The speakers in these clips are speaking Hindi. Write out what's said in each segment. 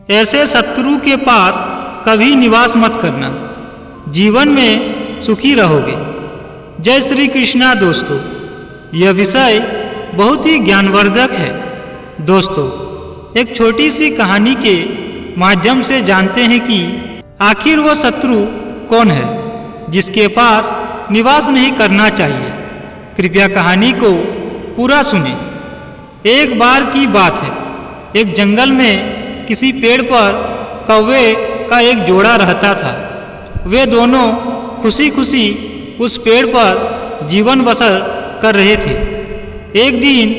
ऐसे शत्रु के पास कभी निवास मत करना, जीवन में सुखी रहोगे। जय श्री कृष्णा। दोस्तों, यह विषय बहुत ही ज्ञानवर्धक है। दोस्तों, एक छोटी सी कहानी के माध्यम से जानते हैं कि आखिर वो शत्रु कौन है जिसके पास निवास नहीं करना चाहिए। कृपया कहानी को पूरा सुने। एक बार की बात है, एक जंगल में किसी पेड़ पर कौवे का एक जोड़ा रहता था। वे दोनों खुशी खुशी उस पेड़ पर जीवन बसर कर रहे थे। एक दिन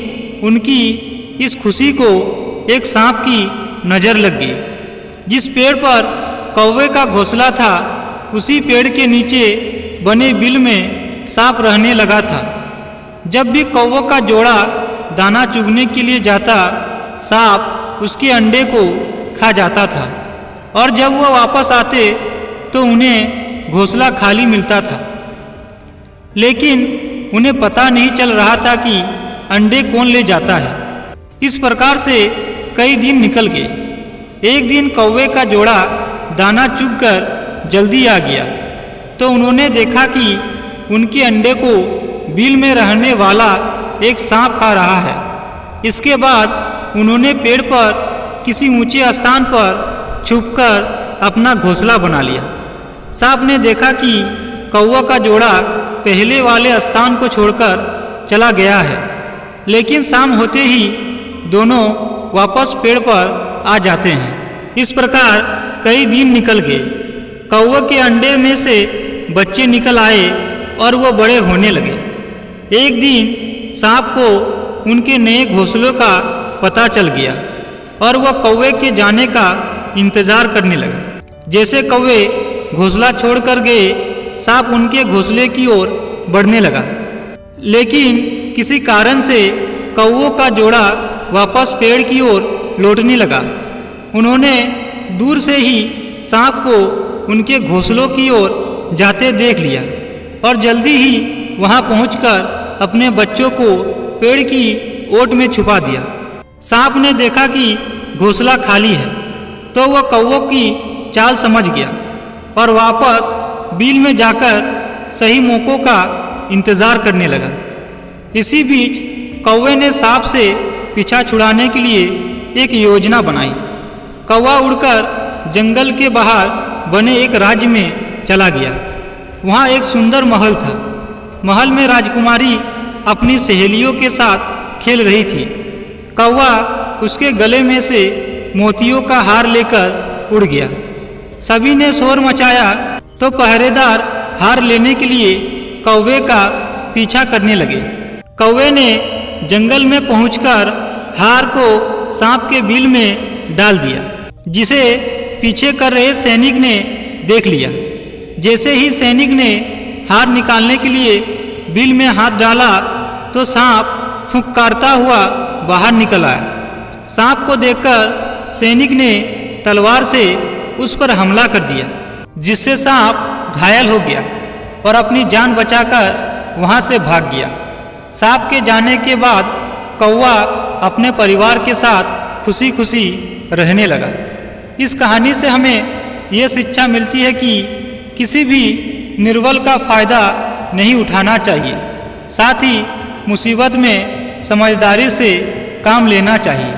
उनकी इस खुशी को एक सांप की नज़र लग गई। जिस पेड़ पर कौवे का घोंसला था, उसी पेड़ के नीचे बने बिल में सांप रहने लगा था। जब भी कौवे का जोड़ा दाना चुगने के लिए जाता, सांप उसके अंडे को खा जाता था और जब वह वापस आते तो उन्हें घोंसला खाली मिलता था। लेकिन उन्हें पता नहीं चल रहा था कि अंडे कौन ले जाता है। इस प्रकार से कई दिन निकल गए। एक दिन कौवे का जोड़ा दाना चुगकर जल्दी आ गया तो उन्होंने देखा कि उनके अंडे को बिल में रहने वाला एक सांप खा रहा है। इसके बाद उन्होंने पेड़ पर किसी ऊंचे स्थान पर छुपकर अपना घोंसला बना लिया। सांप ने देखा कि कौवा का जोड़ा पहले वाले स्थान को छोड़कर चला गया है, लेकिन शाम होते ही दोनों वापस पेड़ पर आ जाते हैं। इस प्रकार कई दिन निकल गए। कौवे के अंडे में से बच्चे निकल आए और वो बड़े होने लगे। एक दिन सांप को उनके नए घोंसलों का पता चल गया और वह कौवे के जाने का इंतजार करने लगा। जैसे कौवे घोंसला छोड़कर गए, सांप उनके घोंसले की ओर बढ़ने लगा। लेकिन किसी कारण से कौवों का जोड़ा वापस पेड़ की ओर लौटने लगा। उन्होंने दूर से ही सांप को उनके घोंसलों की ओर जाते देख लिया और जल्दी ही वहां पहुंचकर अपने बच्चों को पेड़ की ओट में छुपा दिया। सांप ने देखा कि घोंसला खाली है तो वह कौवों की चाल समझ गया और वापस बिल में जाकर सही मौकों का इंतजार करने लगा। इसी बीच कौवे ने सांप से पीछा छुड़ाने के लिए एक योजना बनाई। कौवा उड़कर जंगल के बाहर बने एक राज्य में चला गया। वहाँ एक सुंदर महल था। महल में राजकुमारी अपनी सहेलियों के साथ खेल रही थी। कौवा उसके गले में से मोतियों का हार लेकर उड़ गया। सभी ने शोर मचाया तो पहरेदार हार लेने के लिए कौवे का पीछा करने लगे। कौवे ने जंगल में पहुंचकर हार को सांप के बिल में डाल दिया, जिसे पीछे कर रहे सैनिक ने देख लिया। जैसे ही सैनिक ने हार निकालने के लिए बिल में हाथ डाला तो सांप फुंकारता हुआ बाहर निकल आया। सांप को देखकर सैनिक ने तलवार से उस पर हमला कर दिया, जिससे सांप घायल हो गया और अपनी जान बचाकर वहां से भाग गया। सांप के जाने के बाद कौवा अपने परिवार के साथ खुशी खुशी रहने लगा। इस कहानी से हमें यह शिक्षा मिलती है कि किसी भी निर्बल का फायदा नहीं उठाना चाहिए, साथ ही मुसीबत में समझदारी से काम लेना चाहिए।